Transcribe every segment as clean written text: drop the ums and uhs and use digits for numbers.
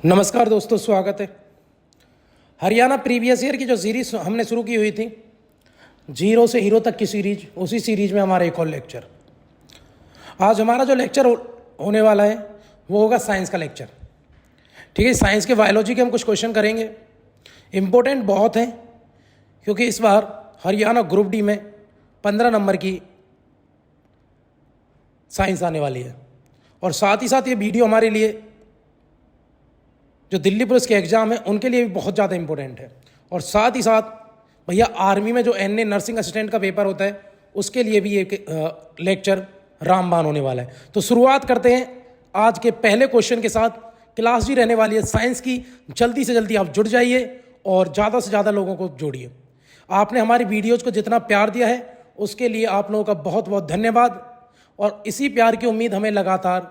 नमस्कार दोस्तों, स्वागत है। हरियाणा प्रीवियस ईयर की जो सीरीज हमने शुरू की हुई थी, जीरो से हीरो तक की सीरीज, उसी सीरीज में हमारा एक और लेक्चर। आज हमारा जो लेक्चर होने वाला है वो होगा साइंस का लेक्चर। ठीक है, साइंस के बायोलॉजी के हम कुछ क्वेश्चन करेंगे। इम्पोर्टेंट बहुत हैं क्योंकि इस बार हरियाणा ग्रुप डी में 15 नंबर की साइंस आने वाली है। और साथ ही साथ ये वीडियो हमारे लिए जो दिल्ली पुलिस के एग्ज़ाम है उनके लिए भी बहुत ज़्यादा इंपॉर्टेंट है। और साथ ही साथ भैया आर्मी में जो एनए नर्सिंग असिस्टेंट का पेपर होता है उसके लिए भी एक लेक्चर रामबाण होने वाला है। तो शुरुआत करते हैं आज के पहले क्वेश्चन के साथ। क्लास भी रहने वाली है साइंस की, जल्दी से जल्दी आप जुड़ जाइए और ज़्यादा से ज़्यादा लोगों को जोड़िए। आपने हमारी वीडियोज़ को जितना प्यार दिया है उसके लिए आप लोगों का बहुत बहुत धन्यवाद। और इसी प्यार की उम्मीद हमें लगातार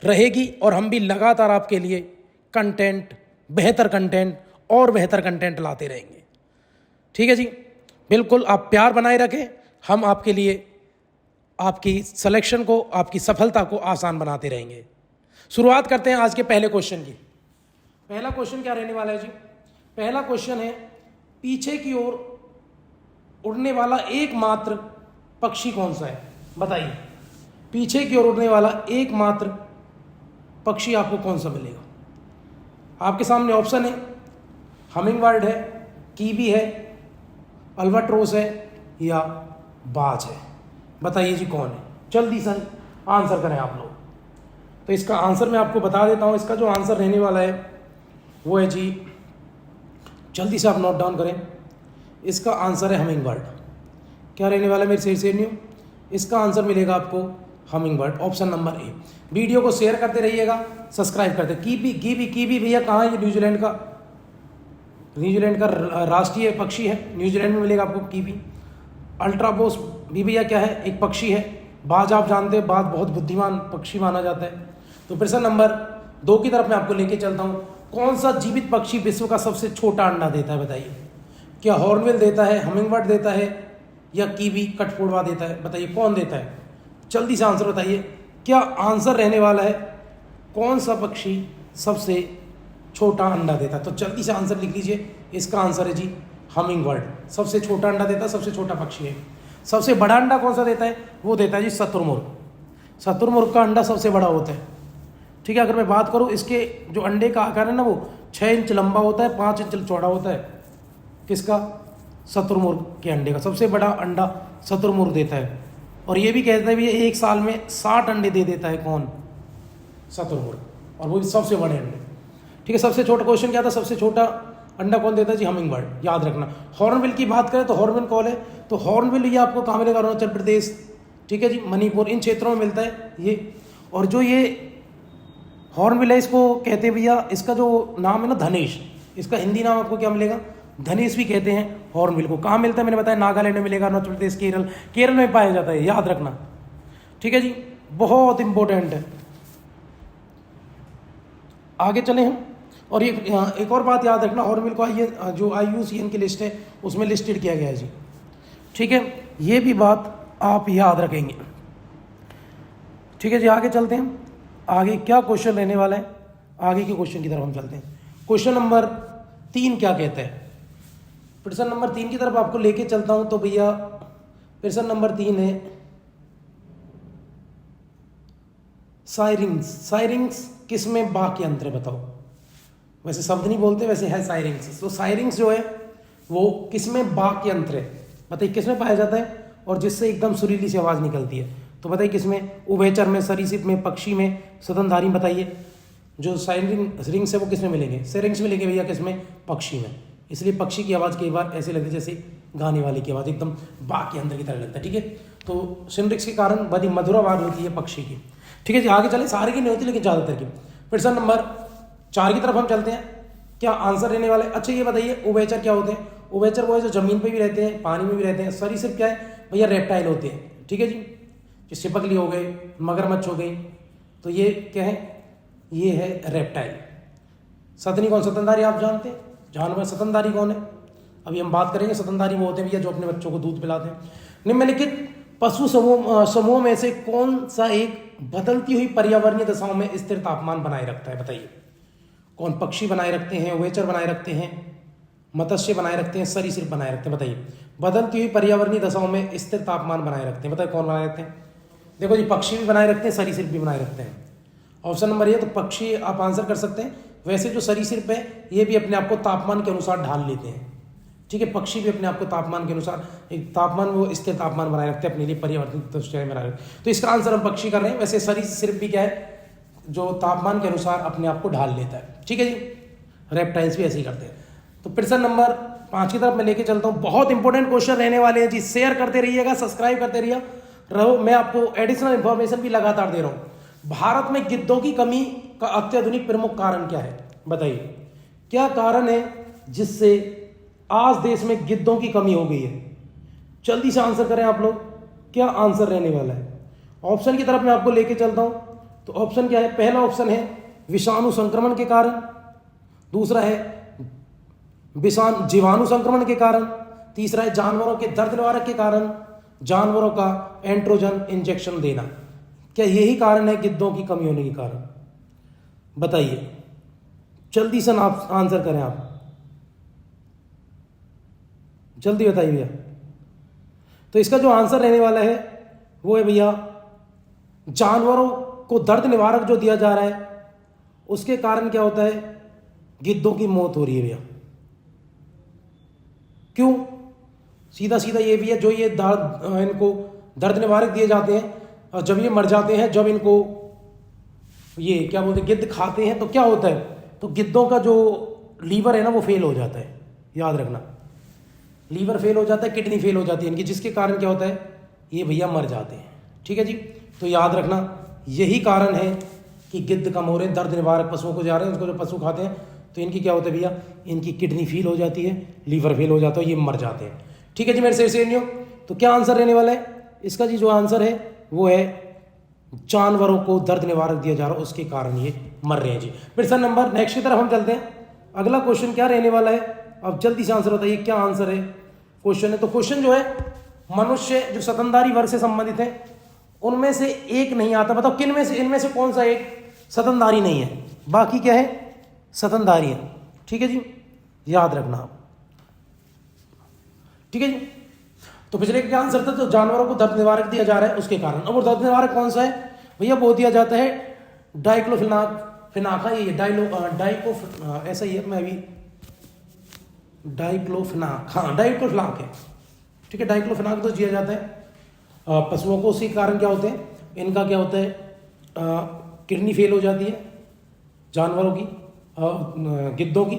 रहेगी और हम भी लगातार आपके लिए कंटेंट, बेहतर कंटेंट और बेहतर कंटेंट लाते रहेंगे। ठीक है जी, बिल्कुल आप प्यार बनाए रखें। हम आपके लिए आपकी सिलेक्शन को, आपकी सफलता को आसान बनाते रहेंगे। शुरुआत करते हैं आज के पहले क्वेश्चन की। पहला क्वेश्चन क्या रहने वाला है जी? पहला क्वेश्चन है, पीछे की ओर उड़ने वाला एकमात्र पक्षी कौन सा है? बताइए, पीछे की ओर उड़ने वाला एकमात्र पक्षी आपको कौन सा मिलेगा? आपके सामने ऑप्शन है, हमिंगबर्ड है, कीवी है, अल्बाट्रोस है या बाज है। बताइए जी कौन है? जल्दी से आंसर करें आप लोग। तो इसका आंसर मैं आपको बता देता हूँ। इसका जो आंसर रहने वाला है वो है जी, जल्दी से आप नोट डाउन करें। इसका आंसर है हमिंगबर्ड। क्या रहने वाला है मेरे सही से? न्यू इसका आंसर मिलेगा आपको hummingbird, option number A. Video को शेयर करते रहिएगा, सब्सक्राइब करते। कीवी भैया कहाँ है? ये न्यूजीलैंड का राष्ट्रीय पक्षी है। न्यूजीलैंड में मिलेगा आपको कीवी। अल्ट्राबोस भी भैया क्या है? एक पक्षी है। बाज आप जानते हैं, बाज बहुत बुद्धिमान पक्षी माना जाता है। तो प्रश्न नंबर 2 की तरफ मैं आपको लेके चलता हूँ। कौन सा जीवित पक्षी विश्व का सबसे छोटा अंडा देता है? बताइए, क्या हॉर्नबिल देता है, हमिंगबर्ड देता है या कीवी कठफोड़वा देता है? बताइए कौन देता है? जल्दी से आंसर बताइए। क्या आंसर रहने वाला है? कौन सा पक्षी सबसे छोटा अंडा देता है? तो जल्दी से आंसर लिख लीजिए। इसका आंसर है जी हमिंगबर्ड। सबसे छोटा अंडा देता है, सबसे छोटा पक्षी है। सबसे बड़ा अंडा कौन सा देता है? वो देता है जी शुतुरमुर्ग। शुतुरमुर्ग का अंडा सबसे बड़ा होता है। ठीक है, अगर मैं बात करूँ इसके जो अंडे का आकार है ना, वो 6 इंच लंबा होता है, 5 इंच चौड़ा होता है। किसका? शुतुरमुर्ग के अंडे का। सबसे बड़ा अंडा शुतुरमुर्ग देता है। और ये भी कहता है भी एक साल में 60 अंडे दे देता है। कौन? शुतुरमुर्ग, और वो भी सबसे बड़े अंडे। ठीक है, सबसे छोटा क्वेश्चन क्या था? सबसे छोटा अंडा कौन देता है जी? हमिंगबर्ड। याद रखना। हॉर्नबिल की बात करें तो हॉर्नबिल कौन है? तो हॉर्नबिल ये आपको कहाँ मिलेगा? अरुणाचल प्रदेश, ठीक है जी, मणिपुर, इन क्षेत्रों में मिलता है ये। और जो ये हॉर्नबिल है इसको कहते हैं भैया, इसका जो नाम है ना धनेश, इसका हिंदी नाम आपको क्या मिलेगा? धनेश भी कहते हैं हॉर्नबिल को। कहाँ मिलता है? मैंने बताया नागालैंड में मिलेगा, अरुणाचल प्रदेश, केरल में पाया जाता है। याद रखना, ठीक है जी, बहुत इंपॉर्टेंट है। आगे चले हम। और एक और बात याद रखना, हॉर्नबिल को जो IUCN की लिस्ट है उसमें लिस्टेड किया गया है जी। ठीक है, ये भी बात आप याद रखेंगे। ठीक है जी, आगे चलते हैं। आगे क्या क्वेश्चन रहने वाला है? आगे के क्वेश्चन की तरफ हम चलते हैं। क्वेश्चन नंबर 3 क्या कहता है? प्रश्न नंबर 3 की तरफ आपको लेके चलता हूं। तो भैया प्रश्न नंबर 3 है, साइरिंग्स। साइरिंग्स किसमें वाक्य यंत्र है? बताओ। वैसे शब्द नहीं बोलते, वैसे है साइरिंग्स। तो साइरिंग्स जो है वो किसमें वाक्य यंत्र है? बताइए किसमें पाया जाता है और जिससे एकदम सुरीली सी आवाज निकलती है? तो बताइए किसमें? उभयचर में, सरीसृप में, पक्षी में, स्तनधारी में। बताइए जो साइरिंग्स है वो किसमें मिलेंगे? सेरिंग्स मिलेंगे भैया। किसमें? पक्षी में। इसलिए पक्षी की आवाज़ कई बार ऐसे लगती है जैसे गाने वाले की आवाज़, एकदम वाक्य यंत्र की तरह लगता है। ठीक है, तो सिंड्रिक्स के कारण बड़ी मधुर आवाज़ होती है पक्षी की। ठीक है जी, आगे चले। सारे की नहीं होती लेकिन ज़्यादातर की। प्रश्न नंबर 4 की तरफ हम चलते हैं। क्या आंसर रहने वाले? अच्छा ये बताइए, उभयचर क्या होते हैं? उभयचर वो है जो जमीन पे भी रहते हैं, पानी में भी रहते हैं। सरीसृप क्या है भैया? रेप्टाइल होते हैं। ठीक है जी, जैसे छिपकली हो गए, मगरमच्छ हो गई, तो ये क्या है? ये है रेप्टाइल। सतनी कौन? स्तनधारी आप जानते हैं जानवर। स्तनधारी कौन है? अभी हम बात करेंगे। स्तनधारी वो होते हैं भैया जो अपने बच्चों को दूध पिलाते हैं। निम्नलिखित पशु समूह में से कौन सा एक बदलती हुई पर्यावरणीय दशाओं में स्थिर तापमान बनाए रखता है? बताइए कौन पक्षी बनाए रखते हैं, उभयचर बनाए रखते हैं, मत्स्य बनाए रखते हैं, सरीसृप बनाए रखते हैं? बताइए। बदलती हुई पर्यावरणीय दशाओं में स्थिर तापमान बनाए रखते हैं? बताइए कौन बनाए रखते हैं? देखो जी, पक्षी भी बनाए रखते हैं, सरीसृप भी बनाए रखते हैं। ऑप्शन नंबर ए, तो पक्षी आप आंसर कर सकते हैं। वैसे जो सरीसृप है ये भी अपने आप को तापमान के अनुसार ढाल लेते हैं, ठीक है। पक्षी भी अपने आप को तापमान के अनुसार एक तापमान, वो स्थिर तापमान बनाए रखते हैं अपने लिए, परिवर्तन दृष्टिया बनाए रखते हैं। तो इसका आंसर हम पक्षी कर रहे हैं। वैसे सरीसृप भी क्या है, जो तापमान के अनुसार अपने आप को ढाल लेता है, ठीक है जी। रेप्टाइल्स भी ऐसे ही करते हैं। तो प्रश्न नंबर 5 की तरफ मैं लेके चलता हूँ। बहुत इंपॉर्टेंट क्वेश्चन रहने वाले हैं जी, शेयर करते रहिएगा, सब्सक्राइब करते रहिए रहो। मैं आपको एडिशनल इंफॉर्मेशन भी लगातार दे रहा हूँ। भारत में गिद्धों की कमी का अत्याधुनिक प्रमुख कारण क्या है? बताइए, क्या कारण है जिससे आज देश में गिद्धों की कमी हो गई है? जल्दी से आंसर करें आप लोग, क्या आंसर रहने वाला है? ऑप्शन की तरफ मैं आपको लेके चलता हूं। तो ऑप्शन क्या है? पहला ऑप्शन है विषाणु संक्रमण के कारण, दूसरा है जीवाणु संक्रमण के कारण, तीसरा है जानवरों के दर्द निवारक के कारण, जानवरों का एंट्रोजन इंजेक्शन देना। क्या यही कारण है गिद्धों की कमी होने के कारण? बताइए, जल्दी से आप आंसर करें, आप जल्दी बताइए भैया। तो इसका जो आंसर रहने वाला है वो है भैया, जानवरों को दर्द निवारक जो दिया जा रहा है उसके कारण क्या होता है, गिद्धों की मौत हो रही है भैया। क्यों? सीधा सीधा ये भी है, जो ये इनको दर्द निवारक दिए जाते हैं और जब ये मर जाते हैं, जब इनको ये क्या बोलते हैं गिद्ध खाते हैं, तो क्या होता है, तो गिद्धों का जो लीवर है ना वो फेल हो जाता है। याद रखना, लीवर फेल हो जाता है, किडनी फेल हो जाती है इनकी, जिसके कारण क्या होता है, ये भैया मर जाते हैं, ठीक है जी। तो याद रखना, यही कारण है कि गिद्ध कम हो रहे हैं, दर्द निवारक पशुओं को जा रहे हैं, उसको जो पशु खाते हैं तो इनकी क्या होता है भैया, इनकी किडनी फेल हो जाती है, लीवर फेल हो जाता है, ये मर जाते हैं, ठीक है जी मेरे सेनियो। तो क्या आंसर रहने वाला है इसका जी? जो आंसर है वो है जानवरों को दर्द निवारक दिया जा रहा है, उसके कारण ये मर रहे हैं जी। प्रश्न नंबर नेक्स्ट की तरफ हम चलते हैं। अगला क्वेश्चन क्या रहने वाला है, अब जल्दी से आंसर बताइए, क्या आंसर है क्वेश्चन है? तो क्वेश्चन जो है, मनुष्य जो स्तनधारी वर्ग से संबंधित है उनमें से एक नहीं आता। बताओ किन में से, इनमें से कौन सा एक स्तनधारी नहीं है? बाकी क्या है, स्तनधारी है, ठीक है जी, याद रखना आप, ठीक है जी। तो पिछले क्या आंसर था, तो जानवरों को दर्द निवारक दिया जा रहा है उसके कारण। अब वो दर्द निवारक कौन सा है भैया? वो दिया जाता है डाइक्लोफिनाक, ये डाइको ऐसा ही है, मैं अभी डाइक्लोफिनाक, हाँ डाइक्लोफिनाक है, ठीक है। डाइक्लोफिनाक तो दिया जाता है पशुओं को, उसी कारण क्या होते हैं, इनका क्या होता है, किडनी फेल हो जाती है जानवरों की, गिद्धों की,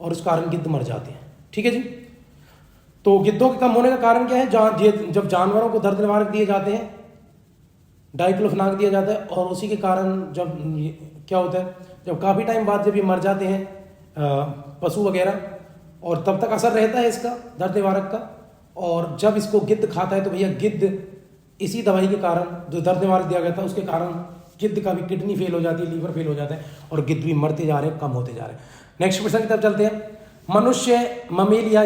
और उस कारण गिद्ध मर जाते हैं, ठीक है जी। तो गिद्धों के कम होने का कारण क्या है? जब जानवरों को दर्द निवारक दिए जाते हैं, डाइक्लोफिनाक दिया जाता है, और उसी के कारण जब क्या होता है, जब काफ़ी टाइम बाद जब ये मर जाते हैं पशु वगैरह, और तब तक असर रहता है इसका दर्द निवारक का, और जब इसको गिद्ध खाता है तो भैया गिद्ध इसी दवाई के कारण, जो दर्द निवारक दिया गया था उसके कारण, गिद्ध का भी किडनी फेल हो जाती है, लीवर फेल हो जाता है, और गिद्ध भी मरते जा रहे हैं, कम होते जा रहे हैं। नेक्स्ट प्रश्न की तरफ चलते हैं। मनुष्य मेमेलिया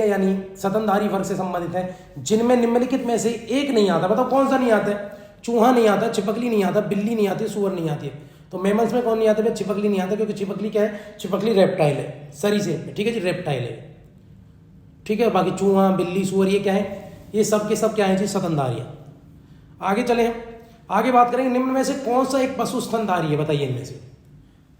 यानी स्तनधारी वर्ग से संबंधित है जिनमें निम्नलिखित में से एक नहीं आता। बताओ कौन सा नहीं आता है? चूहा नहीं आता, छिपकली नहीं आता, बिल्ली नहीं आती, सुअर नहीं आती है। तो मैमल्स में कौन नहीं आता? छिपकली नहीं आता, क्योंकि छिपकली क्या है, छिपकली रेप्टाइल है, सरीसृप है, ठीक है जी, रेप्टाइल है, ठीक है। बाकी चूहा, बिल्ली, सुअर ये क्या है, ये सब के सब क्या है जी, स्तनधारी है। आगे चले, हम आगे बात करेंगे निम्न में से कौन सा एक पशु स्तनधारी है? बताइए इनमें से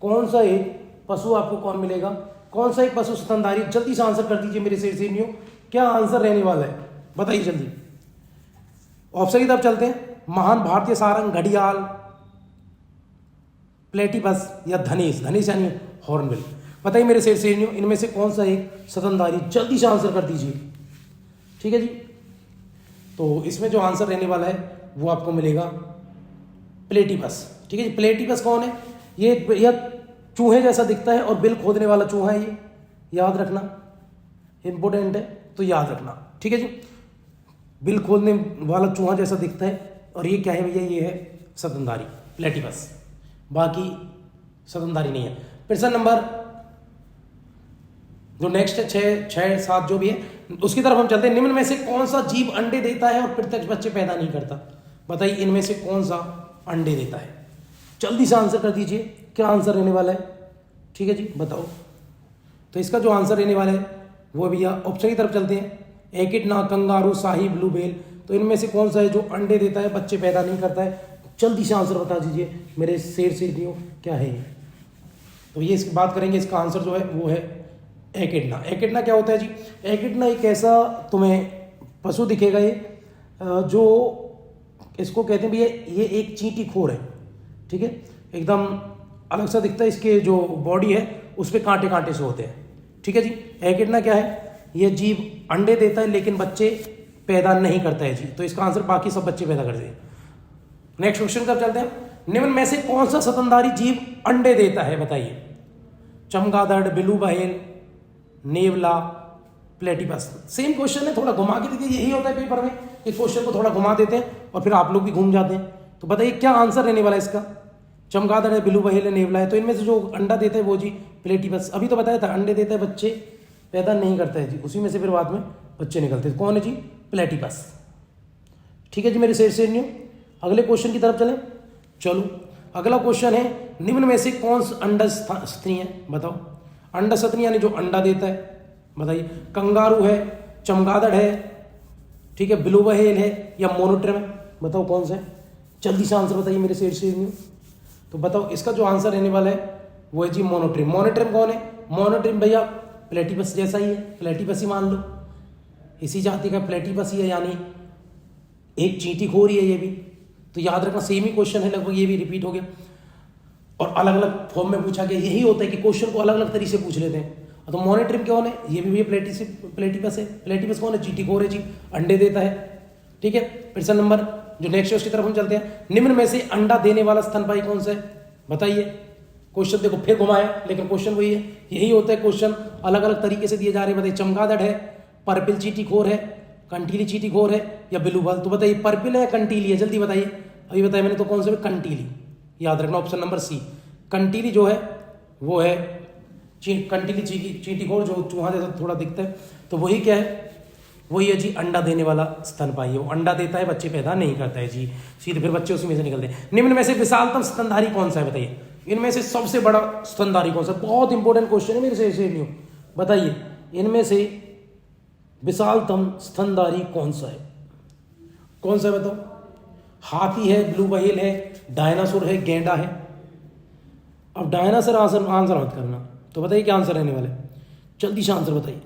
कौन सा एक पशु आपको कौन मिलेगा, कौन सा एक पशु स्तनधारी? जल्दी से आंसर कर दीजिए मेरे सेनियो, क्या आंसर रहने वाला है, बताइए जल्दी। ऑप्शन की तरफ चलते हैं। महान भारतीय सारंग, घड़ियाल, प्लेटिपस या धनेश यानी हॉर्नबिल। बताइए मेरे सेनियो, इनमें से कौन सा एक स्तनधारी? जल्दी से आंसर कर दीजिए, ठीक है जी। तो इसमें जो आंसर रहने वाला है वो आपको मिलेगा प्लेटिपस, ठीक है जी। प्लेटिपस कौन है? ये चूहे जैसा दिखता है और बिल खोदने वाला चूहा है ये, याद रखना, इंपोर्टेंट है, तो याद रखना, ठीक है जी। बिल खोदने वाला चूहा जैसा दिखता है, और ये क्या है भैया, ये है स्तनधारी, प्लेटिपस, बाकी स्तनधारी नहीं है। प्रश्न नंबर जो नेक्स्ट है 6, 7 जो भी है उसकी तरफ हम चलते हैं। निम्न में से कौन सा जीव अंडे देता है और प्रत्यक्ष बच्चे पैदा नहीं करता? बताइए इनमें से कौन सा अंडे देता है? जल्दी से आंसर कर दीजिए, क्या आंसर रहने वाला है? ठीक है जी, बताओ। तो इसका जो आंसर रहने वाला है वो भैया ऑप्शन की तरफ चलते हैं। एकिडना, कंगारू, शाही, ब्लू व्हेल। तो इनमें से कौन सा है जो अंडे देता है बच्चे पैदा नहीं करता है? जल्दी से आंसर बता दीजिए मेरे शेर से नहीं हो, क्या है ये? तो ये इसकी बात करेंगे, इसका आंसर जो है वो है एकिडना। एकिडना क्या होता है जी? एकिडना एक ऐसा तुम्हें पशु दिखेगा ये जो इसको कहते हैं भैया ये एक चींटी खोर है, ठीक है, एकदम अलग सा दिखता है। इसके जो बॉडी है उस पर कांटे कांटे से होते हैं, ठीक है जी। एकिडना क्या है? ये जीव अंडे देता है लेकिन बच्चे पैदा नहीं करता है जी। तो इसका आंसर बाकी सब बच्चे पैदा करते हैं। नेक्स्ट क्वेश्चन कब चलते हैं। निम्न में से कौन सा स्तनधारी जीव अंडे देता है, बताइए? चमगादड़, बिलू व्हेल, नेवला, प्लेटिपस। सेम क्वेश्चन है, थोड़ा घुमा के देखिए। यही होता है पेपर में कि क्वेश्चन को थोड़ा घुमा देते हैं और फिर आप लोग भी घूम जाते हैं। तो बताइए क्या आंसर रहने वाला है इसका? चमगादड़ है, बिलू व्हेल है, नेवला है। तो इनमें से जो अंडा देता है वो जी प्लेटिपस। अभी तो बताया था अंडे देता है बच्चे पैदा नहीं करता है जी, उसी में से फिर बाद में बच्चे निकलते हैं। कौन है जी? प्लेटिपस। ठीक है जी मेरे शेर न्यू। अगले क्वेश्चन की तरफ चलें। चलो अगला क्वेश्चन है, निम्न में से कौन सा अंडा स्तनी है, बताओ? अंडा स्तनी यानी जो अंडा देता है, बताइए? कंगारू है, चमगादड़ है, ठीक है, ब्लू व्हेल है या मोनोट्रम है? बताओ कौन सा है? जल्दी से आंसर बताइए मेरे शेर न्यू। तो बताओ इसका जो आंसर रहने वाला है वो है जी मोनोट्रिम। मोनोट्रिम कौन है? मोनोट्रिम भैया प्लेटिपस जैसा ही है, प्लेटिपस ही मान लो, इसी जाति का प्लेटिपस ही है, यानी एक चींटी खोर ही है ये भी। तो याद रखना सेम ही क्वेश्चन है लगभग, ये भी रिपीट हो गया और अलग अलग फॉर्म में पूछा गया। यही होता है कि क्वेश्चन को अलग अलग तरीके से पूछ लेते हैं। तो मोनोट्रिम कौन है? ये भी प्लेटिपस है। प्लेटिपस कौन है? चींटी खोर है जी, अंडे देता है, ठीक है। प्रश्न नंबर जो नेक्स्ट है उसकी तरफ हम चलते हैं। निम्न में से अंडा देने वाला स्तनपायी कौन सा है, बताइए? क्वेश्चन देखो फिर घुमाया लेकिन क्वेश्चन वही है। यही होता है, क्वेश्चन अलग अलग तरीके से दिए जा रहे हैं। बताइए चमगादड़ है, पर्पिल चींटी खोर है, कंटीली चींटी खोर है या ब्लू व्हेल? तो बताइए पर्पिल है या कंटीली है, जल्दी बताइए। अभी बताया मैंने तो कौन सा है? कंटीली। याद रखना ऑप्शन नंबर सी, कंटीली जो है वो है कंटीली चींटी खोर, जो चूहा जैसा थोड़ा दिखता है। तो वही क्या है? वही है जी अंडा देने वाला स्तनपायी है। वो अंडा देता है, बच्चे पैदा नहीं करता है जी, सीधे फिर बच्चे उसी में से निकलते हैं। निम्न में से विशालतम स्तनधारी कौन सा है, बताइए? इनमें से सबसे बड़ा स्तनधारी कौन सा? बहुत इंपॉर्टेंट क्वेश्चन है मेरे से न्यू। बताइए इनमें से विशालतम स्तनधारी कौन सा है? कौन सा है बताओ? हाथी है, ब्लू व्हेल है, डायनासोर है, गेंडा है। अब डायनासोर आंसर मत करना। तो बताइए क्या आंसर रहने वाला है? जल्दी से आंसर बताइए,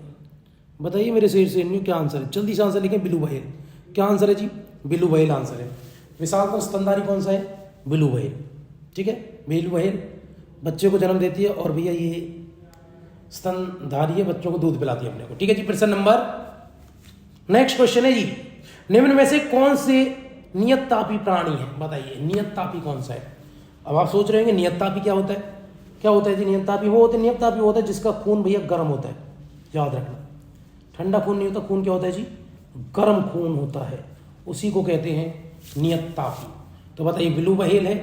बताइए मेरे से न्यू क्या आंसर है? जल्दी से आंसर लिखें। Blue whale. क्या आंसर है जी? ब्लू व्हेल आंसर है। विशालतम स्तनधारी कौन सा है? ब्लू व्हेल, ठीक है। ब्लू व्हेल बच्चे को जन्म देती है और भैया ये स्तनधारी है, बच्चों को दूध पिलाती है अपने को, ठीक है जी। प्रश्न नंबर नेक्स्ट क्वेश्चन है जी, निम्न में से कौन से नियततापी प्राणी है, बताइए? नियततापी कौन सा है? अब आप सोच रहे होंगे नियततापी क्या होता है? क्या होता है जी नियततापी? वो होता है, नियततापी होता है जिसका खून भैया गर्म होता है। याद रखना, ठंडा खून नहीं होता, खून क्या होता है जी? गर्म खून होता है, उसी को कहते हैं नियततापी। तो बताइए ब्लू व्हेल है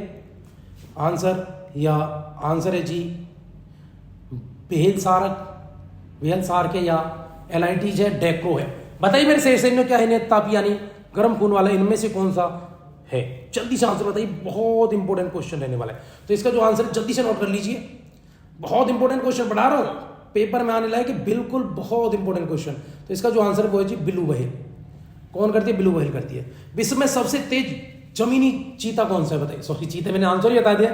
आंसर या आंसर है जी व्हेल शार्क है या एलाइटीज है, डेक्रो है? बताइए मेरे से क्या है नियततापी यानी गर्म खून वाला, इनमें से कौन सा है? जल्दी से आंसर बताइए, बहुत इंपॉर्टेंट क्वेश्चन रहने वाला है। तो इसका जो आंसर जल्दी से नोट कर लीजिए, बहुत इंपॉर्टेंट क्वेश्चन पढ़ा रहा हूं, पेपर में आने लायक, बिल्कुल बहुत इंपॉर्टेंट क्वेश्चन। तो इसका जो आंसर वो है जी ब्लू व्हेल। कौन करती है? ब्लू व्हेल करती है। विश्व में सबसे तेज जमीनी चीता कौन सा है, बताइए? सॉरी चीते मैंने आंसर ही बता दिया,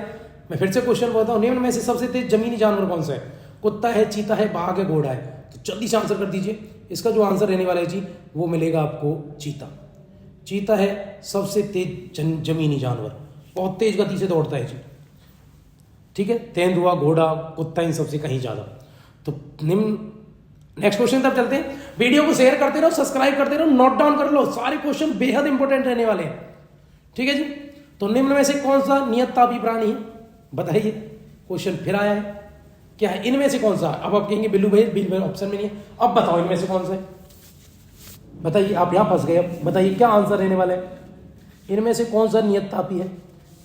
मैं फिर से क्वेश्चन बोलता हूँ। निम्न में से सबसे तेज जमीनी जानवर कौन सा है? कुत्ता है, चीता है, बाघ है, घोड़ा है? तो जल्दी से आंसर कर दीजिए। इसका जो आंसर रहने वाला है जी वो मिलेगा आपको चीता। चीता है सबसे तेज जमीनी जानवर, बहुत तेज गति से दौड़ता है जी, ठीक है। तेंदुआ, घोड़ा, कुत्ता, इन सबसे कहीं ज्यादा। तो नेक्स्ट क्वेश्चन तक चलते हैं। वीडियो को शेयर करते रहो, सब्सक्राइब करते रहो, नोट डाउन कर लो, सारे क्वेश्चन बेहद इंपॉर्टेंट रहने वाले हैं, ठीक है जी। तो निम्न में से कौन सा नियततापी प्राणी है, बताइए? क्वेश्चन फिर आया है, क्या है? इनमें से कौन सा? अब आप कहेंगे ब्लू व्हेल ऑप्शन में नहीं है। अब बताओ इनमें से कौन सा है, बताइए? आप यहां फंस गए। अब बताइए क्या आंसर रहने वाला है? इनमें से कौन सा नियततापी है,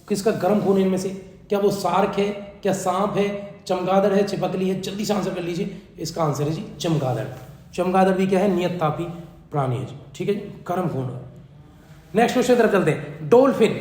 किसका गर्म खून है इनमें से? क्या वो शार्क है, क्या सांप है, चमगादड़ है, छिपकली है? जल्दी से आंसर कर लीजिए। इसका आंसर है जी चमगादड़। चमगादड़ भी क्या है? नियततापी प्राणी है जी, ठीक है जी, गर्म खून है। नेक्स्ट क्वेश्चन तरफ चलते हैं। डॉल्फिन,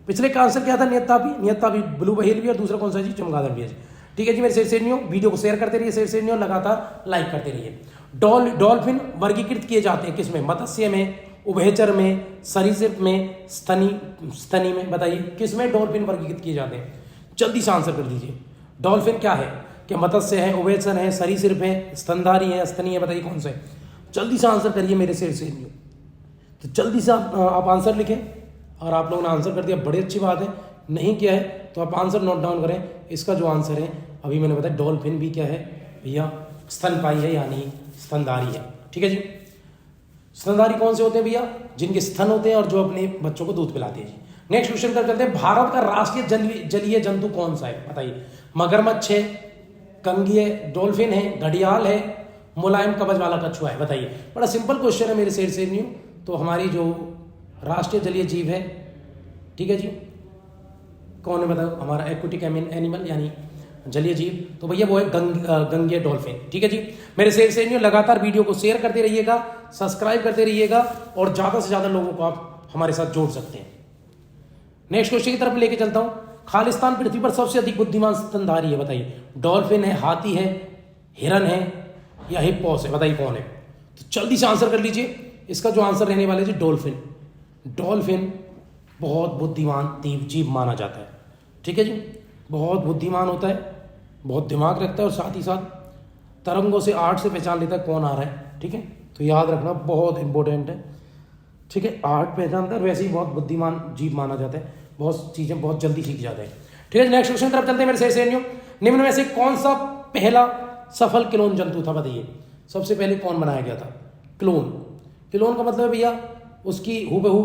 पिछले का आंसर क्या था? नियततापी ब्लू व्हेल भी, और दूसरा कौन सा है जी? चमगादड़ भी है जी। ठीक है जी मेरे शेरशेरनियों, वीडियो को शेयर करते रहिए शेरशेरनियों, लगातार लाइक करते रहिए। डॉल्फिन वर्गीकृत किए जाते हैं किसमें? मत्स्य में, उभयचर में, सरीसृप में, स्तनी में। बताइए किसमें डॉल्फिन वर्गीकृत किए जाते हैं? जल्दी से आंसर कर दीजिए। डॉल्फिन क्या है? क्या मत्स्य है, उभयचर है, सरीसृप है, स्तनधारी है, स्तनी है? बताइए कौन सा है? जल्दी से आंसर करिए मेरे शेरशेरनियों। तो जल्दी से आप आंसर लिखें, और आप लोगों ने आंसर कर दिया, बड़ी अच्छी बात है। नहीं किया है तो आप आंसर नोट डाउन करें। इसका जो आंसर है अभी मैंने बताया, डॉल्फिन भी क्या है भैया? स्तनपायी है, यानी स्तनधारी है। ठीक है जी। स्तनधारी कौन से होते हैं भैया? जिनके स्तन होते हैं और जो अपने बच्चों को दूध पिलाते हैं जी। नेक्स्ट क्वेश्चन कर चलते हैं। भारत का राष्ट्रीय जलीय जंतु कौन सा है? बताइए। मगरमच्छ है, कंघी है, डॉल्फिन है, घड़ियाल है, मुलायम कवच वाला कछुआ है? बताइए। बड़ा सिंपल क्वेश्चन है मेरे शेरशेरनियों। तो हमारी जो राष्ट्रीय जलीय जीव है, ठीक है जी, कौन है बताओ? हमारा एक्वेटिक एनिमल यानी जलीय जीव, तो भैया वो है गंगे डॉल्फिन। ठीक है जी मेरे शेरशेरनियों, लगातार वीडियो को शेयर करते रहिएगा, सब्सक्राइब करते रहिएगा, और ज्यादा से ज्यादा लोगों को आप हमारे साथ जोड़ सकते हैं। नेक्स्ट क्वेश्चन की तरफ लेके चलता हूं। खालिस्तान पृथ्वी पर सबसे अधिक बुद्धिमान स्तनधारी है? बताइए। डॉल्फिन है, हाथी है, हिरन है, या हिप्पोस है? बताइए कौन है? तो जल्दी से आंसर कर लीजिए। इसका जो आंसर रहने वाला है जी डॉल्फिन। डॉल्फिन बहुत बुद्धिमान जीव माना जाता है। ठीक है जी, बहुत बुद्धिमान होता है, बहुत दिमाग रखता है, और साथ ही साथ तरंगों से, आर्ट से पहचान लेता है कौन आ रहा है। ठीक है, तो याद रखना बहुत इंपॉर्टेंट है। ठीक है, आर्ट पहचानता है, वैसे ही बहुत बुद्धिमान जीव माना जाता है, बहुत चीजें बहुत जल्दी सीख जाता है। ठीक है, नेक्स्ट क्वेश्चन तरफ चलते हैं मेरे शेरशेरनियों। निम्न में से कौन सा पहला सफल क्लोन जंतु था? बताइए। सबसे पहले कौन बनाया गया था? क्लोन। क्लोन का मतलब भैया उसकी हूबहू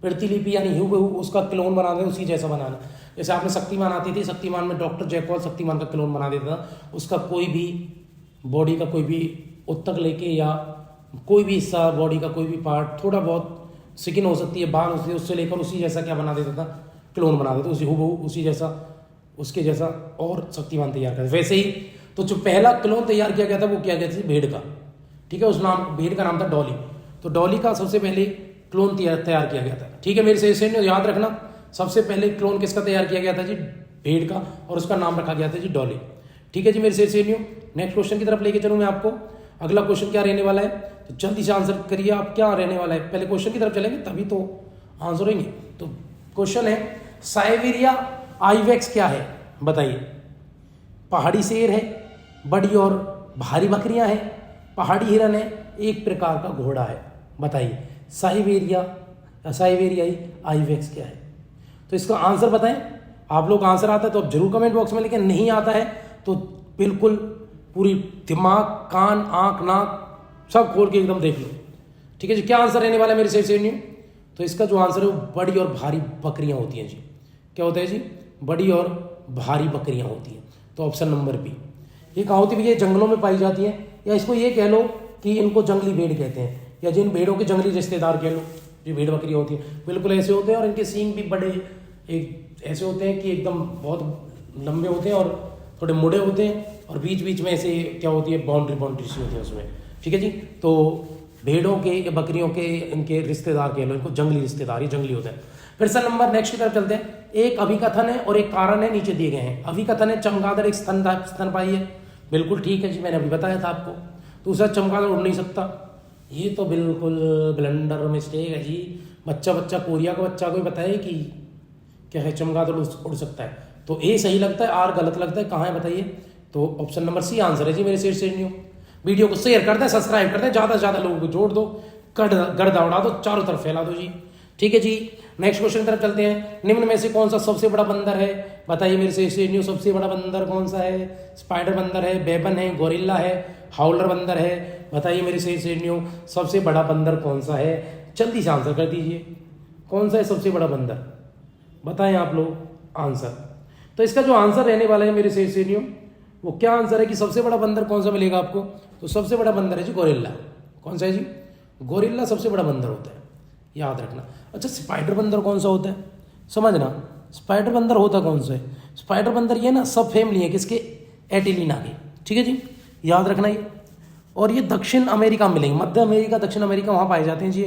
प्रतिलिपि, यानी हूबहू उसका क्लोन बनाना, उसी जैसा बनाना। जैसे आपने शक्तिमान आती थी, शक्तिमान में डॉक्टर जयपॉल शक्तिमान का क्लोन बना देता था। उसका कोई भी बॉडी का कोई भी उत्तक लेके, या कोई भी हिस्सा बॉडी का कोई भी पार्ट, थोड़ा बहुत स्किन हो सकती है, बाल होती है, उससे लेकर उसी जैसा क्या बना देता था? क्लोन बना देता, उसी हूबहू उसी जैसा, उसके जैसा, और शक्तिमान तैयार करते। वैसे ही तो जो पहला क्लोन तैयार किया गया था वो किया गया था भेड़ का। ठीक है, उस भेड़ का नाम था डॉली। तो डॉली का सबसे पहले क्लोन तैयार किया गया था। ठीक है मेरे शेरशेरनियों, याद रखना, सबसे पहले क्लोन किसका तैयार किया गया था जी? भेड़ का, और उसका नाम रखा गया था जी डॉली। ठीक है जी मेरे शेरशेरनियों, नेक्स्ट क्वेश्चन की तरफ लेके चलूँ मैं आपको। अगला क्वेश्चन क्या रहने वाला है, तो जल्दी से आंसर करिए आप, क्या रहने वाला है। पहले क्वेश्चन की तरफ चलेंगे तभी तो आंसर होंगे। तो क्वेश्चन है, साइबेरिया आइवेक्स क्या है? बताइए। पहाड़ी शेर है, बड़ी और भारी बकरियां हैं, पहाड़ी हिरन है, एक प्रकार का घोड़ा है? बताइए। साइबेरियाई आइवेक्स क्या है? तो इसका आंसर बताएं। आप लोग आंसर आता है तो आप जरूर कमेंट बॉक्स में लिखें, नहीं आता है तो बिल्कुल पूरी दिमाग, कान, आंख, नाक सब खोल के एकदम देख लो। ठीक है जी, क्या आंसर रहने वाला है मेरे शेरशेरनियों? तो इसका जो आंसर है वो बड़ी और भारी बकरियां होती हैं जी। क्या होता है जी? बड़ी और भारी बकरियां होती हैं। तो ऑप्शन नंबर बी। ये कहाँ होती है? ये जंगलों में पाई जाती है, या इसको ये कह लो कि इनको जंगली भेड़ कहते हैं, या जिन भेड़ों के जंगली रिश्तेदार कह लो, जो भेड़ बकरी होती है, बिल्कुल ऐसे होते हैं, और इनके सींग भी बड़े एक ऐसे होते हैं कि एकदम बहुत लंबे होते हैं, और थोड़े मुड़े होते हैं, और बीच बीच में ऐसे क्या होती है, बाउंड्री सी होती है उसमें। ठीक है जी, तो भेड़ों के या बकरियों के इनके रिश्तेदार कह लो, इनको जंगली रिश्तेदार, ये जंगली होता है। फिर सर नंबर नेक्स्ट की तरफ चलते हैं। एक अभिकथन है और एक कारण है, नीचे दिए गए हैं। अभिकथन है, चमगादड़ एक स्तनपायी है, बिल्कुल ठीक है जी, मैंने अभी बताया था आपको। दूसरा, चमगादड़ उड़ नहीं सकता, ये तो बिल्कुल ब्लंडर मिस्टेक है जी। बच्चा कोरिया का बच्चा कोई बताए कि क्या है चमगादड़ उड़ सकता है? तो ए सही लगता है, आर गलत लगता है, कहाँ है बताइए? तो ऑप्शन नंबर सी आंसर है जी मेरे शेरशेरनियों। वीडियो को शेयर कर दें, सब्सक्राइब कर दें, ज़्यादा से ज़्यादा लोगों को जोड़ दो, गर्दा उड़ा दो, चारों तरफ फैला दो जी। ठीक है जी, नेक्स्ट क्वेश्चन तरफ चलते हैं। निम्न में से कौन सा सबसे बड़ा बंदर है? बताइए मेरे शेरशेरनियों, सबसे बड़ा बंदर कौन सा है? स्पाइडर बंदर है, बेबन है, गोरिल्ला है, हाउलर बंदर है? बताइए मेरे शेरशेरनियों, सबसे बड़ा बंदर कौन सा है? जल्दी से आंसर कर दीजिए, कौन सा है सबसे बड़ा बंदर? बताएं आप लोग आंसर। तो इसका जो आंसर रहने वाला है मेरे शेरशेरनियों, वो क्या आंसर है कि सबसे बड़ा बंदर कौन सा मिलेगा आपको? तो सबसे बड़ा बंदर है जी गोरिल्ला। कौन सा है जी? गोरिल्ला सबसे बड़ा बंदर होता है, याद रखना। अच्छा, स्पाइडर बंदर कौन सा होता है? समझना, स्पाइडर बंदर होता कौन सा है? स्पाइडर बंदर ये ना सब फैमिली है किसके? एटिलीना के। ठीक है जी, याद रखना ये। और ये दक्षिण अमेरिका में मिलेंगे, मध्य अमेरिका, दक्षिण अमेरिका, वहाँ पाए जाते हैं जी,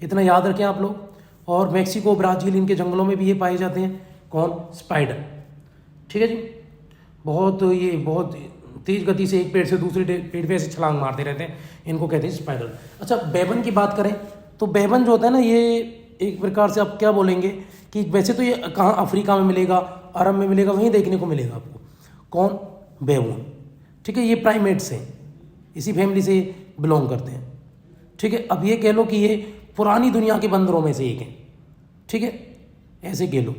इतना याद रखें आप लोग। और मैक्सिको, ब्राजील, इनके जंगलों में भी ये पाए जाते हैं। कौन? स्पाइडर। ठीक है जी, बहुत तेज गति से एक पेड़ से दूसरे पेड़ पे ऐसे छलांग मारते रहते हैं, इनको कहते हैं स्पाइडर। अच्छा, बेबन की बात करें तो बेबन जो होता है ना, ये एक प्रकार से आप क्या बोलेंगे कि वैसे तो ये कहाँ अफ्रीका में मिलेगा, अरब में मिलेगा, वहीं देखने को मिलेगा आपको। कौन? बेबून। ठीक है, ये प्राइमेट्स हैं, इसी फैमिली से बिलोंग करते हैं। ठीक है, अब ये कह लो कि ये पुरानी दुनिया के बंदरों में से एक है। ठीक है, ऐसे कह लो।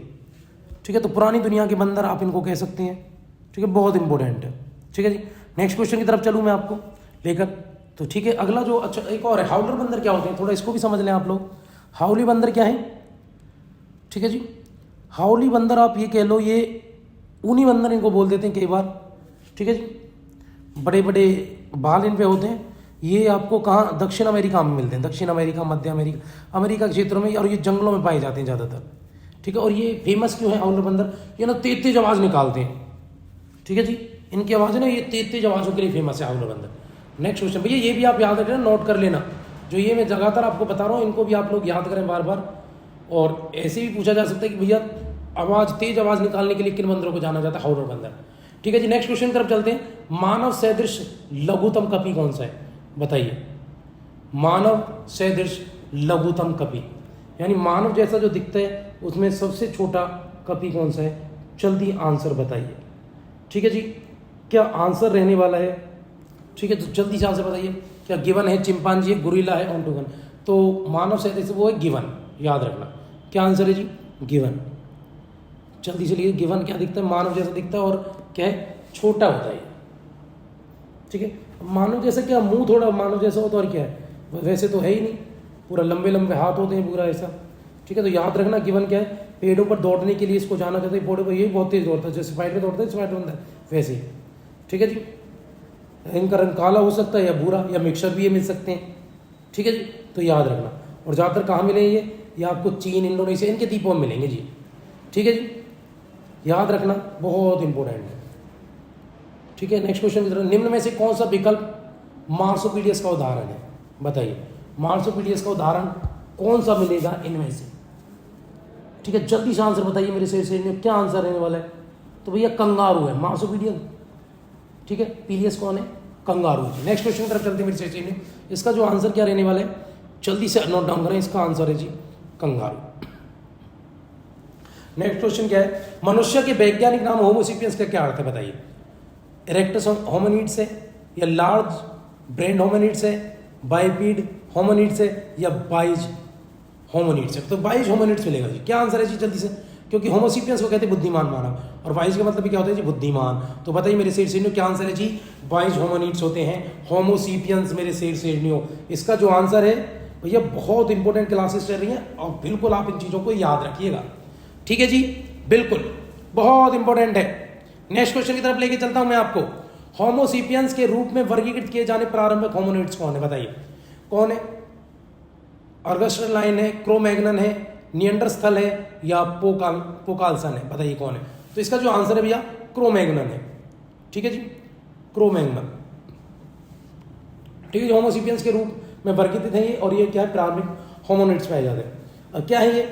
ठीक है, तो पुरानी दुनिया के बंदर आप इनको कह सकते हैं। ठीक है, बहुत इंपॉर्टेंट है। ठीक है जी, नेक्स्ट क्वेश्चन की तरफ चलूँ मैं आपको लेकर। तो ठीक है, अगला जो, अच्छा एक और है, हाउलर बंदर क्या होते हैं, थोड़ा इसको भी समझ लें आप लोग। हाउली बंदर क्या है? ठीक है जी, हाउली बंदर आप ये कह लो, ये ऊनी बंदर इनको बोल देते हैं कई बार। ठीक है जी, बड़े बड़े बाल इन पे होते हैं। ये आपको कहाँ? दक्षिण अमेरिका में मिलते हैं, दक्षिण अमेरिका, मध्य अमेरिका, अमेरिका के क्षेत्रों में, और ये जंगलों में पाए जाते हैं ज़्यादातर। ठीक है, और ये फेमस क्यों है हाउलर बंदर? ये ना तेज तेज आवाज़ निकालते हैं। ठीक है जी, इनकी आवाज़ है ना, ये तेज तेज आवाज़ों के लिए फेमस है हाउलर बंदर। नेक्स्ट क्वेश्चन भैया, ये भी आप याद रखें, नोट कर लेना, जो ये मैं लगातार आपको बता रहा हूँ, इनको भी आप लोग याद करें बार बार। और ऐसे भी पूछा जा सकता है कि भैया तेज आवाज़ निकालने के लिए किन बंदरों को जाना जाता है? हाउलर बंदर। ठीक है जी, नेक्स्ट क्वेश्चन की तरफ चलते हैं। मानव सदृश लघुतम कपि कौन सा है? बताइए। मानव सदृश लघुतम कपि, यानी मानव जैसा जो दिखता है उसमें सबसे छोटा कपि कौन सा है? जल्दी आंसर बताइए। ठीक है जी, क्या आंसर रहने वाला है? ठीक है, तो जल्दी से आंसर बताइए। क्या गिवन है? चिंपांजी है, गुरिल्ला है, ओंगोटन? तो मानव सदृश वो है गिवन, याद रखना। क्या आंसर है जी? गिवन। जल्दी से लिखिए, गिवन क्या दिखता है? मानव जैसा दिखता है, और क्या है? छोटा होता है। ठीक है, मानव जैसा क्या? मुंह थोड़ा मानव जैसा होता है, और क्या है? वैसे तो है ही नहीं, पूरा लंबे लंबे हाथ होते हैं, पूरा ऐसा। ठीक है, तो याद रखना गिवन क्या है? पेड़ों पर दौड़ने के लिए इसको जाना चाहते हैं, पेड़ों पर ये बहुत तेज दौड़ता है, जैसे स्पाइडर दौड़ता है, स्पाइडर बनता है वैसे। ठीक है जी, इनका रंग काला हो सकता है, या भूरा, या मिक्सर भी ये मिल सकते हैं। ठीक है जी, तो याद रखना। और ज़्यादातर कहाँ मिलेंगे ये आपको? चीन, इंडोनेशिया, इनके द्वीपों में मिलेंगे जी। ठीक है जी, याद रखना, बहुत इंपॉर्टेंट है। ठीक है, नेक्स्ट क्वेश्चन की तरफ। निम्न में से कौन सा विकल्प मार्सोपीडियस का उदाहरण है? बताइए, मार्सोपीडियस का उदाहरण कौन सा मिलेगा इनमें से? ठीक है, जल्दी से आंसर बताइए मेरे से क्या आंसर रहने वाला है? तो भैया कंगारू है मार्सोपीडियस। ठीक है, पीलियस कौन है? कंगारू जी। नेक्स्ट क्वेश्चन की तरफ चलते हैं मेरे से, इसका जो आंसर क्या रहने वाला है, जल्दी से नोट डाउन करें। इसका आंसर है जी कंगारू। नेक्स्ट क्वेश्चन क्या है? मनुष्य के वैज्ञानिक नाम होमोसेपियंस का क्या अर्थ है? बताइए। इरेक्टस होमिनिड्स है, या लार्ज ब्रेन होमिनिड्स है, बाइपीड होमिनिड्स है, या बाइज होमिनिड्स है? तो बाइज होमिनिड्स मिलेगा जी। क्या आंसर है जी? जल्दी से, क्योंकि होमोसेपियंस को कहते हैं बुद्धिमान मानव, और बाइज का मतलब क्या होता है जी? बुद्धिमान। तो बताइए मेरे शेर क्या आंसर है जी? बाइज होमिनिड्स होते हैं होमोसेपियंस मेरे शेर। इसका जो आंसर है भैया, बहुत इंपॉर्टेंट क्लासेस चल रही हैं, और बिल्कुल आप इन चीज़ों को याद रखिएगा। ठीक है जी, बिल्कुल बहुत इंपॉर्टेंट है। नेक्स्ट क्वेश्चन की तरफ लेके चलता हूं मैं आपको। होमोसेपियंस के रूप में वर्गीकृत किए जाने प्रारंभिक होमिनिड्स कौन है? बताइए, कौन है? अर्गस्टरलाइन है, क्रोमैग्नन है, निएंडरस्थल है, या पोकालसन है? बताइए कौन है? तो इसका जो आंसर है भैया, क्रोमैग्नन है। ठीक है जी, क्रोमैग्नन। ठीक है, होमोसेपियंस के रूप में वर्गीकृत है ये, और ये क्या है? प्रारंभिक होमिनिड्स पाए जाते हैं। क्या है ये?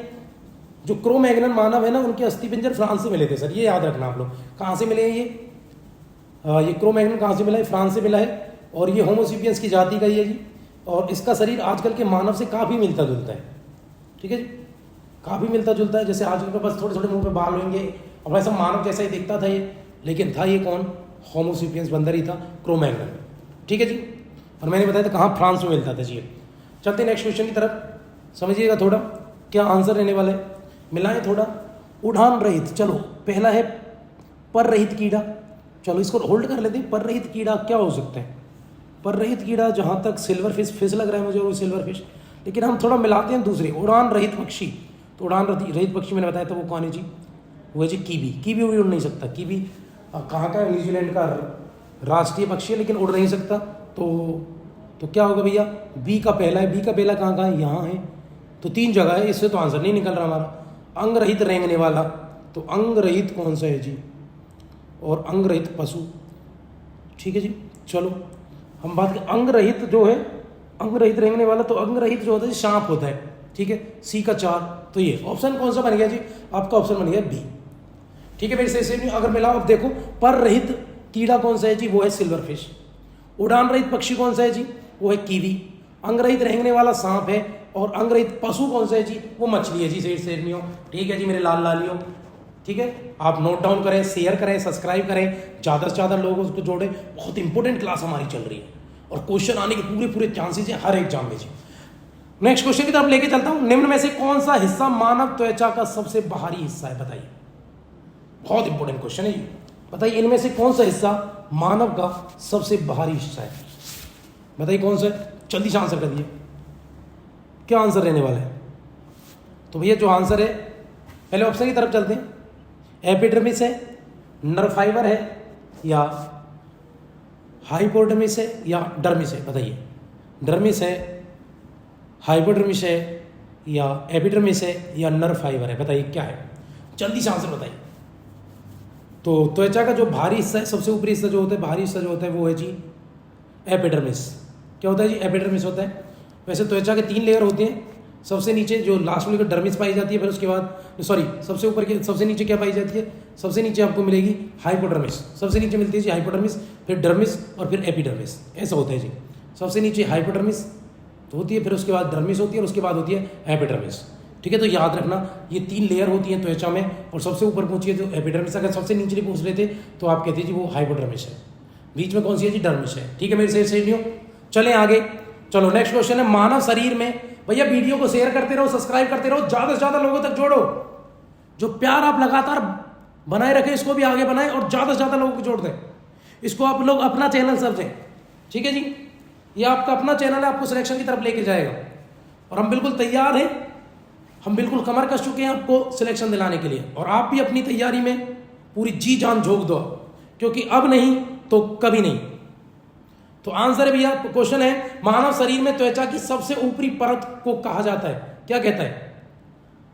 जो क्रोमैग्नन मानव है ना, उनके अस्थिपिंजर फ्रांस से मिले थे सर, ये याद रखना आप लोग। कहाँ से मिले हैं ये क्रोमैग्नन कहाँ से मिला है? फ्रांस से मिला है, और ये होमोसेपियंस की जाति का ही है जी। और इसका शरीर आजकल के मानव से काफ़ी मिलता जुलता है। ठीक है जी, काफ़ी मिलता जुलता है। जैसे आजकल के पास थोड़े थोड़े मुंह पे बाल होंगे, और वैसा मानव जैसा ही दिखता था ये, लेकिन था ये कौन? होमोसेपियंस बंदर ही था, क्रोमैग्नन। ठीक है जी, और मैंने बताया था कहाँ? फ्रांस में मिलता था जी। चलते नेक्स्ट क्वेश्चन की तरफ, समझिएगा थोड़ा क्या आंसर रहने वाला है, मिलाएं थोड़ा। उड़ान रहित, चलो पहला है पर रहित कीड़ा, चलो इसको होल्ड कर लेते हैं। पर रहित कीड़ा क्या हो सकता है? पर रहित कीड़ा, जहाँ तक सिल्वर फिश लग रहा है मुझे, वो सिल्वर फिश, लेकिन हम थोड़ा मिलाते हैं दूसरे। उड़ान रहित पक्षी, तो उड़ान रहित पक्षी मैंने बताया था वो कौन है जी? वो है जी कीवी। कीवी भी उड़ नहीं सकता। कीवी कहाँ का है? न्यूजीलैंड का राष्ट्रीय पक्षी है, लेकिन उड़ नहीं सकता। तो क्या होगा भैया? बी का पहला है। बी का पहला कहाँ है? यहाँ है। तो 3 जगह है, इससे तो आंसर नहीं निकल रहा हमारा। अंग रहित रेंगने वाला, तो अंग रहित कौन सा है जी? और अंग रहित पशु। ठीक है जी, चलो हम बात करें अंग रहित जो है, अंग रहित रेंगने वाला, तो अंग रहित जो होता है सांप होता है। ठीक है, सी का 4। तो ये ऑप्शन कौन सा बन गया जी? आपका ऑप्शन बन गया बी। ठीक है मेरे से अगर मिलाओ, अब देखो पर रहित कीड़ा कौन सा है जी? वो है सिल्वर फिश। उड़ान रहित पक्षी कौन सा है जी? वो है कीवी। अंग रहित रेंगने वाला सांप है। और अंग रहित पशु कौन सा है जी? वो मछली है जी, शेरनियों। ठीक है जी मेरे लाल लालियों, ठीक है, आप नोट डाउन करें, शेयर करें, सब्सक्राइब करें, ज़्यादा से ज़्यादा लोग उसको जोड़ें। बहुत इंपॉर्टेंट क्लास हमारी चल रही है और क्वेश्चन आने के पूरे पूरे चांसेस हैं हर एग्जाम में जी। नेक्स्ट क्वेश्चन की तरफ लेके चलता हूं। निम्न में से कौन सा हिस्सा मानव त्वचा का सबसे बाहरी हिस्सा है? बताइए, बहुत इंपॉर्टेंट क्वेश्चन है ये। बताइए इनमें से कौन सा हिस्सा मानव का सबसे बाहरी हिस्सा है? बताइए कौन सा है? जल्दी से आंसर कर दिए। क्या आंसर रहने वाला है? तो भैया जो आंसर है, पहले ऑप्शन की तरफ चलते हैं। एपिडर्मिस है, नर्व फाइबर है, या हाइपोडर्मिस है, या डर्मिस है? बताइए, डर्मिस है, हाइपोडर्मिस है, या एपिडर्मिस है, या नर्व फाइबर है? बताइए क्या है? जल्दी से आंसर बताइए। तो त्वचा का जो भारी हिस्सा है, सबसे ऊपरी हिस्सा जो होता है, भारी हिस्सा जो होता है, वो है जी एपिडर्मिस। क्या होता है जी? एपिडर्मिस होता है। वैसे त्वचा के 3 लेयर होते हैं। सबसे नीचे जो लास्ट में डर्मिस पाई जाती है, फिर उसके बाद सबसे ऊपर के सबसे नीचे क्या पाई जाती है? सबसे नीचे आपको मिलेगी हाइपोडर्मिस। सबसे नीचे मिलती है जी हाइपोडर्मिस, फिर डर्मिस और फिर एपिडर्मिस। ऐसा होता है जी। सबसे नीचे हाइपोडर्मिस होती है, फिर उसके बाद डर्मिस होती है और उसके बाद होती है एपिडर्मिस। ठीक है, तो याद रखना ये 3 लेयर होती हैं त्वचा में, और सबसे ऊपर पूछिए तो एपिडर्मिस। अगर सबसे नीचे पूछ रहे थे तो आप कहते जी वो हाइपोडर्मिस है। बीच में कौन सी है जी? डर्मिस है। ठीक है मेरे सहेलियों, चलें आगे। चलो नेक्स्ट क्वेश्चन है, मानव शरीर में, भैया वीडियो को शेयर करते रहो, सब्सक्राइब करते रहो, ज्यादा से ज्यादा लोगों तक जोड़ो। जो प्यार आप लगातार बनाए रखें, इसको भी आगे बनाएं और ज्यादा से ज्यादा लोगों को जोड़ दें। इसको आप लोग अपना चैनल समझें। ठीक है जी, ये आपका अपना चैनल है, आपको सिलेक्शन की तरफ लेके जाएगा और हम बिल्कुल तैयार हैं। हम बिल्कुल कमर कस चुके हैं आपको सिलेक्शन दिलाने के लिए, और आप भी अपनी तैयारी में पूरी जी जान झोंक दो, क्योंकि अब नहीं तो कभी नहीं। तो आंसर है भैया, क्वेश्चन है, मानव शरीर में त्वचा की सबसे ऊपरी परत को कहा जाता है? क्या कहता है?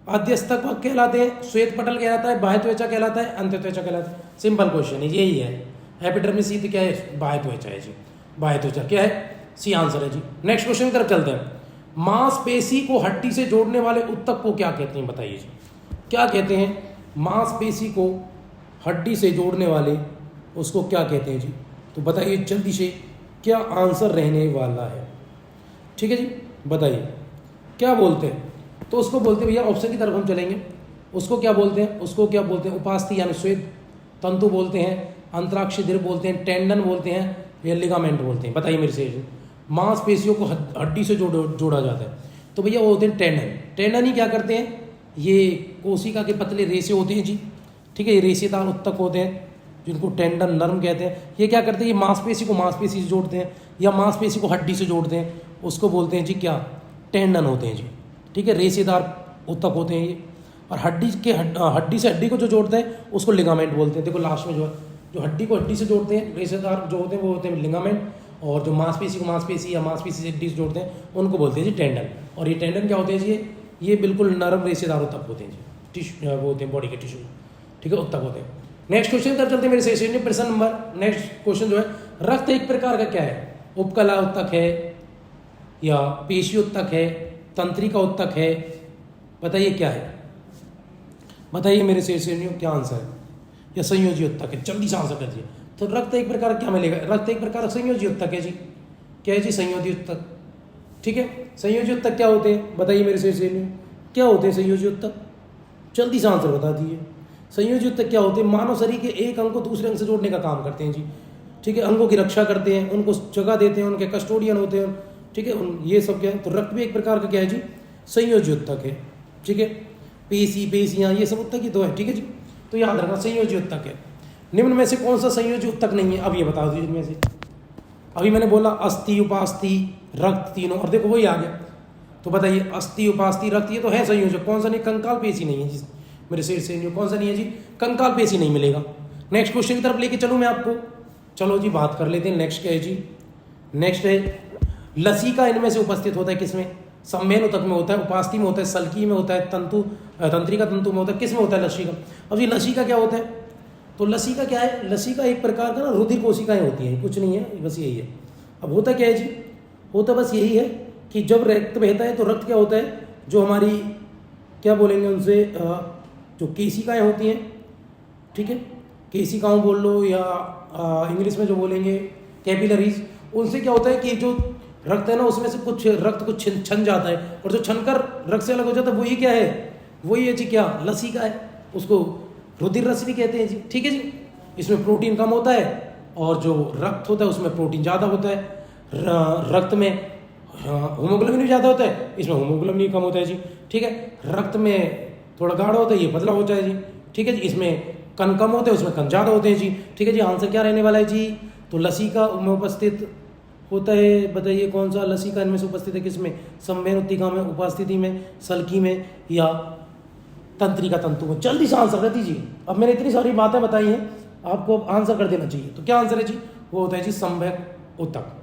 आद्यस्तक कहलाते हैं, श्वेत पटल कहलाता है, बाह्य त्वचा कहलाता है, अंत्य त्वचा कहलाता है। सिंपल क्वेश्चन है, यही है। एपिडर्मिस ही क्या है? बाह्य त्वचा है जी। बाह्य त्वचा क्या है? सी आंसर है जी। नेक्स्ट क्वेश्चन की तरफ चलते हैं। मांसपेशी को हड्डी से जोड़ने वाले उत्तक को क्या कहते हैं? बताइए जी, क्या कहते हैं? मांसपेशी को हड्डी से जोड़ने वाले उसको क्या कहते हैं जी? तो बताइए जल्दी से, क्या आंसर रहने वाला है? ठीक है जी, बताइए क्या बोलते हैं? तो उसको बोलते हैं भैया, ऑप्शन की तरफ हम चलेंगे। उसको क्या बोलते हैं? उसको क्या बोलते हैं? उपास्थि यानी श्वेत तंतु बोलते हैं, अंतराक्षीदिर बोलते हैं, टेंडन बोलते हैं, या लिगामेंट बोलते हैं? बताइए मेरे से। मांसपेशियों को हड्डी से जोड़ा जाता है तो भैया वो होते हैं टेंडन। टेंडन ही क्या करते हैं? ये कोशिका के पतले रेशे होते हैं जी। ठीक है, ये रेशेदार उत्तक होते हैं जिनको टेंडन नर्म कहते हैं। ये क्या करते हैं? ये मांसपेशी को मांसपेशी से जोड़ते हैं, या मांसपेशी को हड्डी से जोड़ते हैं, उसको बोलते हैं जी क्या? टेंडन होते हैं जी। ठीक है, रेशेदार उत्तक होते हैं ये। और हड्डी से हड्डी को जो जोड़ते हैं उसको लिगामेंट बोलते हैं। देखो लास्ट में जो हड्डी को हड्डी से जोड़ते हैं, रेशेदार जो होते हैं वो होते हैं लिगामेंट, और जो मांसपेशी को मांसपेशी या मांसपेशी से हड्डी से जोड़ते हैं उनको बोलते हैं जी टेंडन। और ये टेंडन क्या होते हैं जी? ये बिल्कुल नरम रेशेदार उत्तक होते हैं जी। टिश्यू वो होते हैं बॉडी के टिश्यू। ठीक है, उत्तक होते हैं। नेक्स्ट क्वेश्चन की तरफ चलते हैं मेरे सेशन। प्रश्न नंबर नेक्स्ट क्वेश्चन जो है, रक्त एक प्रकार का क्या है? उपकला उत्तक है, या पेशी उत्तक है, तंत्रिका उत्तक है? बताइए क्या है? बताइए मेरे सेशनियों, क्या आंसर है? या संयोजी उत्तक है? जल्दी से आंसर कर दिए। तो रक्त एक प्रकार क्या मिलेगा? रक्त एक प्रकार संयोजी उत्तक है जी। क्या है जी? संयोजी उत्तक। ठीक है, संयोजी उत्तक क्या होते हैं? बताइए मेरे सेशनियों, क्या होते हैं संयोजी उत्तक? जल्दी से आंसर बता दीजिए। संयोजी उत्तक क्या होते हैं? मानव शरीर के एक अंग को दूसरे अंग से जोड़ने का काम करते हैं जी। ठीक है, अंगों की रक्षा करते हैं, उनको जगह देते हैं, उनके कस्टोडियन होते हैं। ठीक है, ये सब क्या है? तो रक्त भी एक प्रकार का क्या है जी? संयोजी उत्तक है। ठीक है, पेशियाँ ये सब उत्तक ही तो है। ठीक है जी, तो याद रखना संयोजी उत्तक है। निम्न में से कौन सा संयोजी उत्तक नहीं है? अब ये बता दीजिए इनमें से। अभी मैंने बोला अस्थि, उपास्थि, रक्त, तीनों, और देखो वही आ गया। तो बताइए, अस्थि, उपास्थि, रक्त, ये तो है संयोजक। कौन सा नहीं? कंकाल पेशी नहीं है जी मेरे सिर से। कौन सा नहीं है जी? कंकाल पेशी नहीं मिलेगा। नेक्स्ट क्वेश्चन की तरफ लेके चलूँ मैं आपको। चलो जी बात कर लेते हैं। नेक्स्ट क्या है जी? नेक्स्ट है लसिका। इनमें से उपस्थित होता है किसमें? सम्मेन उत्तक में होता है, उपास्थि में होता है, सल्की में होता है, तंत्रिका तंतु में होता है। किस में होता है लसिका? अब ये लसिका क्या होता है? तो लसिका क्या है? लसिका एक प्रकार का ना रुधिर कोशिकाएं होती हैं, कुछ नहीं है, बस यही है। अब होता क्या है जी? होता बस यही है कि जब रक्त बहता है तो रक्त क्या होता है? जो हमारी क्या बोलेंगे उनसे, जो केशिकाएं होती हैं, ठीक है, केसिकाओं बोल लो या इंग्लिश में जो बोलेंगे कैपिलरीज, उनसे क्या होता है कि जो रक्त है ना उसमें से कुछ रक्त कुछ छन जाता है, और जो छनकर रक्त से अलग हो जाता है वही क्या है, वही है जी क्या, लसीका है, उसको रुधिर रस भी कहते हैं जी। ठीक है जी, इसमें प्रोटीन कम होता है और जो रक्त होता है उसमें प्रोटीन ज़्यादा होता है। रक्त में हीमोग्लोबिन भी ज़्यादा होता है, इसमें हीमोग्लोबिन कम होता है जी। ठीक है, रक्त में थोड़ा गाढ़ा होता है, ये पतला होता है जी। ठीक है जी, इसमें कण कम होते हैं, उसमें कण ज़्यादा होते हैं जी। ठीक है जी, आंसर क्या रहने वाला है जी, तो लसीका में उपस्थित होता है, बताइए कौन सा लसीका इनमें से उपस्थित है, किसमें, संवहन उत्तिका में, उपस्थिति में, सल्की में या तंत्रिका तंतु में। जल्दी से आंसर कर दीजिए, अब मैंने इतनी सारी बातें बताई हैं, आपको अब आंसर कर देना चाहिए। तो क्या आंसर है जी, वो होता है जी संवहक ऊतक।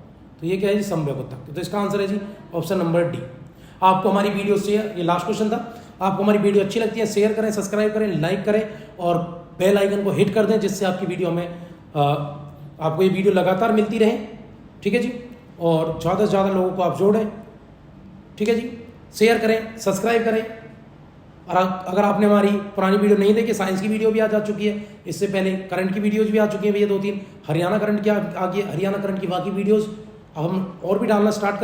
तो ये क्या है जी, संवहक ऊतक। तो इसका आंसर है जी ऑप्शन नंबर डी। आपको हमारी वीडियो शेयर, ये लास्ट क्वेश्चन था, आपको हमारी वीडियो अच्छी लगती है शेयर करें, सब्सक्राइब करें, लाइक करें और बेल आइकन को हिट कर दें, जिससे आपकी वीडियो में आपको ये वीडियो लगातार मिलती रहे। ठीक है जी, और ज़्यादा से ज़्यादा लोगों को आप जोड़ें। ठीक है जी, शेयर करें, सब्सक्राइब करें। और अगर आपने हमारी पुरानी वीडियो नहीं देखी, साइंस की वीडियो भी आ जा चुकी है, इससे पहले करंट की वीडियोज़ भी आ चुकी हैं भैया 2-3, हरियाणा करंट की आ गई है, हरियाणा करंट की बाकी वीडियोज़ अब हम और भी डालना स्टार्ट